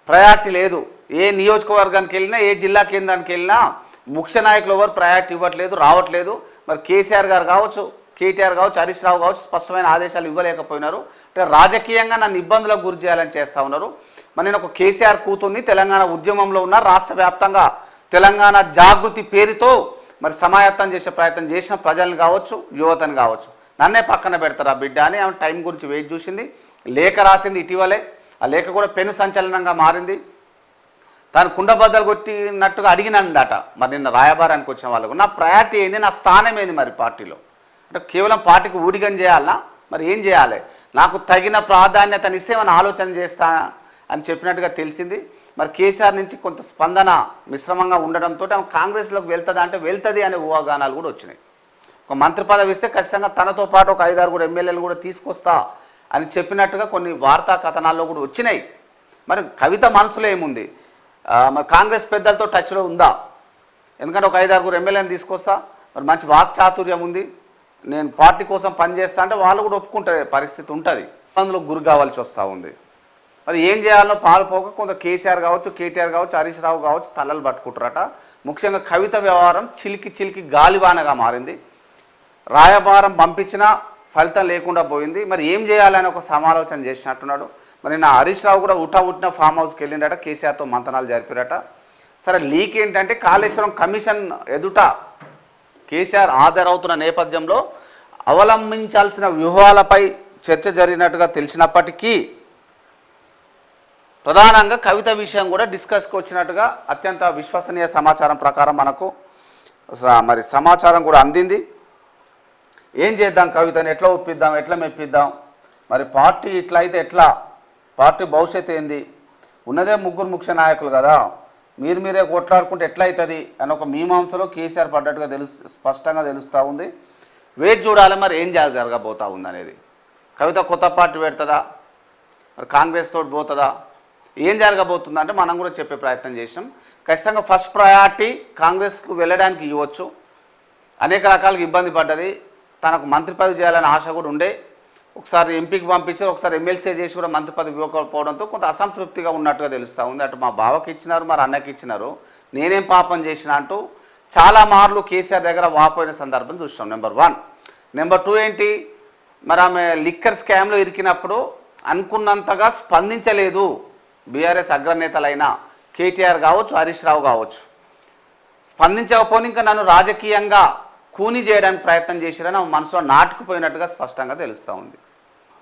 Priority లేదు. ఏ నియోజకవర్గానికి వెళ్ళినా ఏ జిల్లా కేంద్రానికి వెళ్ళినా ముఖ్య నాయకులు ఎవరు ప్రయారిటీ ఇవ్వట్లేదు, రావట్లేదు. మరి కేసీఆర్ గారు కావచ్చు, కేటీఆర్ కావచ్చు, హరీష్ రావు కావచ్చు స్పష్టమైన ఆదేశాలు ఇవ్వలేకపోయినారు. అంటే రాజకీయంగా నన్ను ఇబ్బందులకు గురి చేయాలని చేస్తూ ఉన్నారు. మరి నేను ఒక కేసీఆర్ కూతుర్ని, తెలంగాణ ఉద్యమంలో ఉన్న రాష్ట్ర వ్యాప్తంగా తెలంగాణ జాగృతి పేరుతో మరి సమాయత్తం చేసే ప్రయత్నం చేసిన ప్రజలను కావచ్చు, యువతను కావచ్చు, నన్నే పక్కన పెడతారా బిడ్డ అని ఆమె టైం గురించి వెయిట్ చూసింది. లేఖ రాసింది ఇటీవలే. ఆ లేఖ కూడా పెను సంచలనంగా మారింది. తాను కుండబద్దలు కొట్టినట్టుగా అడిగినందట మరి నిన్న రాయబారానికి వచ్చిన వాళ్ళకు. నా ప్రయారిటీ ఏంది, నా స్థానం ఏంది మరి పార్టీలో? అంటే కేవలం పార్టీకి ఊడిగం చేయాలన్నా మరి ఏం చేయాలి? నాకు తగిన ప్రాధాన్యతనిస్తే ఏమైనా ఆలోచన చేస్తా అని చెప్పినట్టుగా తెలిసింది. మరి కేసీఆర్ నుంచి కొంత స్పందన మిశ్రమంగా ఉండడంతో ఆమె కాంగ్రెస్లోకి వెళ్తుందా అంటే వెళ్తుంది అనే ఊహాగానాలు కూడా వచ్చినాయి. ఒక మంత్రి పదవి ఇస్తే ఖచ్చితంగా తనతో పాటు ఒక 5-6 కూడా ఎమ్మెల్యేలు కూడా తీసుకొస్తా అని చెప్పినట్టుగా కొన్ని వార్తా కథనాల్లో కూడా వచ్చినాయి. మరి కవిత మనసులో ఏముంది? మరి కాంగ్రెస్ పెద్దలతో టచ్లో ఉందా? ఎందుకంటే ఒక 5-6 కూడా ఎమ్మెల్యేని తీసుకొస్తా, మరి మంచి వాక్చాతుర్యం ఉంది, నేను పార్టీ కోసం పనిచేస్తా అంటే వాళ్ళు కూడా ఒప్పుకుంటే పరిస్థితి ఉంటుంది. ఇబ్బందులకు గురి కావాల్సి వస్తూ ఉంది. మరి ఏం చేయాలో పాలుపోక కొంత కేసీఆర్ కావచ్చు, కేటీఆర్ కావచ్చు, హరీష్ రావు కావచ్చు తలలు పట్టుకుంటారట. ముఖ్యంగా కవిత వ్యవహారం చిలికి గాలివానగా మారింది. రాయబారం పంపించినా ఫలితం లేకుండా పోయింది. మరి ఏం చేయాలని ఒక సమాలోచన చేసినట్టున్నాడు. మరి నా హరీష్ రావు కూడా ఉట్టిన ఫామ్ హౌస్కి వెళ్ళిండట, కేసీఆర్తో మంతనాలు జరిపారట. సరే లీక్ ఏంటంటే కాళేశ్వరం కమిషన్ ఎదుట కేసీఆర్ హాజరవుతున్న నేపథ్యంలో అవలంబించాల్సిన వ్యూహాలపై చర్చ జరిగినట్టుగా తెలిసినప్పటికీ ప్రధానంగా కవిత విషయం కూడా డిస్కస్కి వచ్చినట్టుగా అత్యంత విశ్వసనీయ సమాచారం ప్రకారం మనకు మరి సమాచారం కూడా అందింది. ఏం చేద్దాం, కవితని ఎట్లా ఒప్పిద్దాం, ఎట్లా మెప్పిద్దాం, మరి పార్టీ ఇట్లా అయితే ఎట్లా, పార్టీ భవిష్యత్తు ఏంది, ఉన్నదే 3 ముఖ్య నాయకులు కదా, మీరే కొట్లాడుకుంటే ఎట్లా అవుతుంది అని ఒక మీమాంసలో కేసీఆర్ పడ్డట్టుగా స్పష్టంగా తెలుస్తూ ఉంది. వేచి చూడాలి మరి ఏం జరగబోతా ఉంది అనేది. కవిత కొత్త పార్టీ పెడుతుందా, మరి కాంగ్రెస్ తోటి పోతుందా, ఏం జరగబోతుందా అంటే మనం కూడా చెప్పే ప్రయత్నం చేసాం. ఖచ్చితంగా ఫస్ట్ ప్రయారిటీ కాంగ్రెస్కు వెళ్ళడానికి ఇవ్వచ్చు. అనేక రకాలుగా ఇబ్బంది పడ్డది. తనకు మంత్రి పదవి చేయాలని ఆశ కూడా ఉండే. ఒకసారి ఎంపీకి పంపించారు, ఒకసారి ఎమ్మెల్సీ చేసి కూడా మంత్రి పదవి ఇవ్వకపోవడంతో కొంత అసంతృప్తిగా ఉన్నట్టుగా తెలుస్తూ ఉంది. అటు మా బావకి ఇచ్చినారు, మరి అన్నకి ఇచ్చినారు, నేనేం పాపం చేసిన అంటూ చాలా మార్లు కేసీఆర్ దగ్గర వాపోయిన సందర్భం చూస్తాం. నెంబర్ 1. నెంబర్ 2 ఏంటి, మరి ఆమె లిక్కర్ స్కామ్లో ఇరికినప్పుడు అనుకున్నంతగా స్పందించలేదు బీఆర్ఎస్ అగ్రనేతలైన కేటీఆర్ కావచ్చు, హరీష్ రావు కావచ్చు. స్పందించకపోతే ఇంకా నన్ను రాజకీయంగా కూని చేయడానికి ప్రయత్నం చేశారని ఆమె మనసులో నాటుకుపోయినట్టుగా స్పష్టంగా తెలుస్తూ ఉంది.